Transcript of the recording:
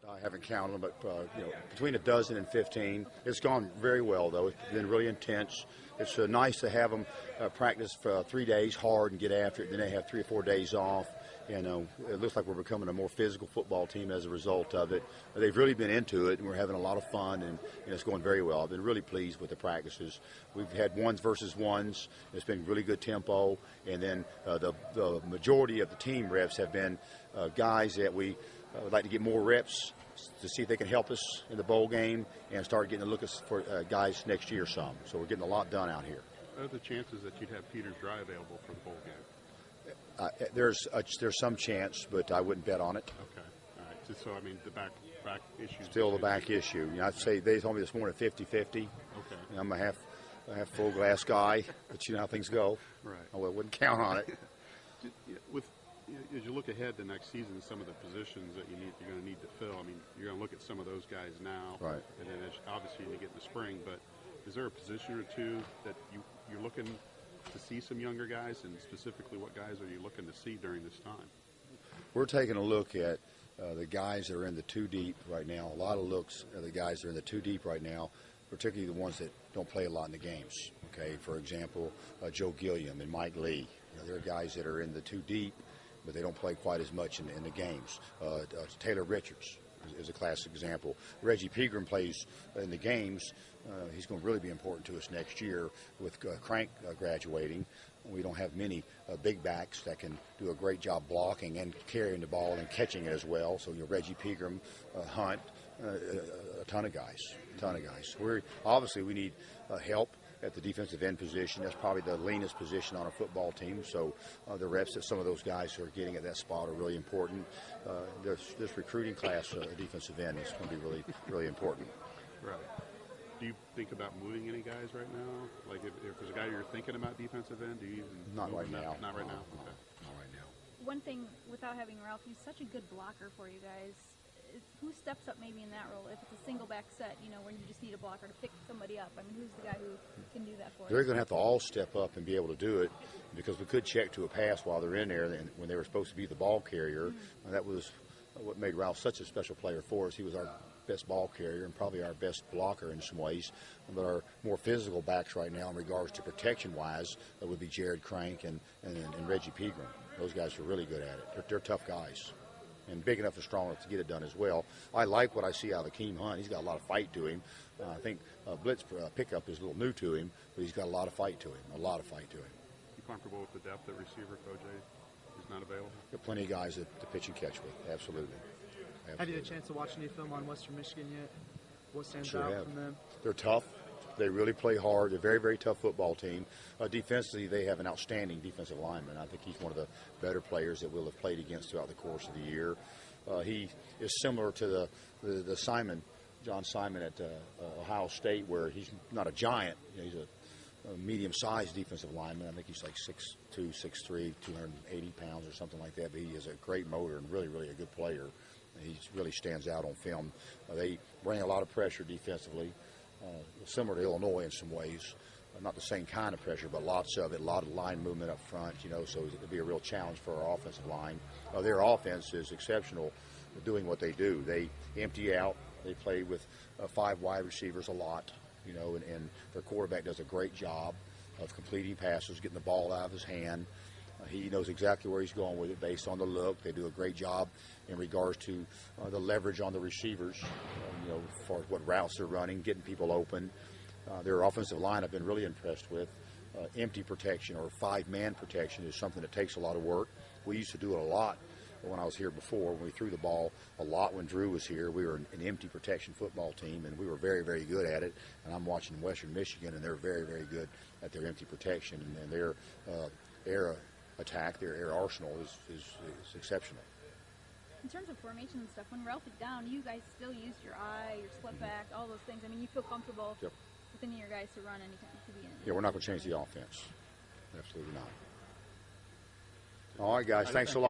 I haven't counted them, but between a dozen and 15. It's gone very well, though. It's been really intense. It's nice to have them practice for 3 days hard and get after it. Then they have 3 or 4 days off. It looks like we're becoming a more physical football team as a result of it. They've really been into it, and we're having a lot of fun, and it's going very well. I've been really pleased with the practices. We've had ones versus ones. It's been really good tempo, and then the majority of the team reps have been guys that we would like to get more reps to see if they can help us in the bowl game and start getting a look for guys next year some. So we're getting a lot done out here. What are the chances that you'd have Peter's Dry available for the bowl game? There's some chance, but I wouldn't bet on it. Okay. All right. So, I mean, the back issue. Still the back issue. I'd say they told me this morning 50-50. Okay. I'm a half full glass guy, but you know how things go. Right. I wouldn't count on it. As you look ahead to next season, some of the positions that you're going to need to fill. I mean, you're going to look at some of those guys now, right? And then obviously you get in the spring. But is there a position or two that you're looking to see some younger guys, and specifically what guys are you looking to see during this time? We're taking a look at the guys that are in the 2 deep right now. A lot of looks at the guys that are in the 2 deep right now, particularly the ones that don't play a lot in the games. Okay, for example, Joe Gilliam and Mike Lee. They're guys that are in the 2 deep, but they don't play quite as much in the games. Taylor Richards is a classic example. Reggie Pegram plays in the games. He's going to really be important to us next year with Crank graduating. We don't have many big backs that can do a great job blocking and carrying the ball and catching it as well. So Reggie Pegram, Hunt, a ton of guys. We need help at the defensive end position. That's probably the leanest position on a football team. So the reps that some of those guys are getting at that spot are really important. This recruiting class, defensive end, is going to be really, really important. Right. Do you think about moving any guys right now? Like if there's a guy you're thinking about defensive end, do you even Not right now. Not right now. Okay. Not right now. One thing, without having Ralph, he's such a good blocker for you guys. Who steps up maybe in that role? If it's a single back set, when you just need a blocker to pick somebody up. I mean, who's the guy who can do that for you? They're going to have to all step up and be able to do it, because we could check to a pass while they're in there when they were supposed to be the ball carrier. Mm-hmm. That was what made Ralph such a special player for us. He was our best ball carrier and probably our best blocker in some ways. But our more physical backs right now in regards to protection-wise, that would be Jared Crank and Reggie Pegram. Those guys are really good at it. They're tough guys and big enough and strong enough to get it done as well. I like what I see out of Akeem Hunt. He's got a lot of fight to him. I think blitz pickup is a little new to him, but he's got a lot of fight to him, You comfortable with the depth at receiver if OJ is not available? There are plenty of guys to pitch and catch with, absolutely. Have you had a chance to watch any film on Western Michigan yet? What stands Sure out have. from them? They're tough. They really play hard. They're a very, very tough football team. Defensively, they have an outstanding defensive lineman. I think he's one of the better players that we'll have played against throughout the course of the year. He is similar to the Simon, John Simon at Ohio State, where he's not a giant. He's a medium-sized defensive lineman. I think he's like 6'2", 6'3", 280 pounds or something like that. But he is a great motor and really, really a good player. He really stands out on film. They bring a lot of pressure defensively, similar to Illinois in some ways. Not the same kind of pressure, but lots of it, a lot of line movement up front, so it'll be a real challenge for our offensive line. Their offense is exceptional at doing what they do. They empty out. They play with 5 wide receivers a lot, and their quarterback does a great job of completing passes, getting the ball out of his hand. He knows exactly where he's going with it based on the look. They do a great job in regards to the leverage on the receivers, as far as what routes they're running, getting people open. Their offensive line I've been really impressed with. Empty protection or 5-man protection is something that takes a lot of work. We used to do it a lot when I was here before. When we threw the ball a lot when Drew was here, we were an empty protection football team, and we were very, very good at it. And I'm watching Western Michigan, and they're very, very good at their empty protection. And their air attack, their air arsenal is exceptional. In terms of formation and stuff, when Ralph is down, you guys still use your eye, your slip back, all those things. I mean, you feel comfortable with any of your guys to run anytime to be in. Yeah, we're not going to change the offense. Absolutely not. All right, guys. Thanks a lot.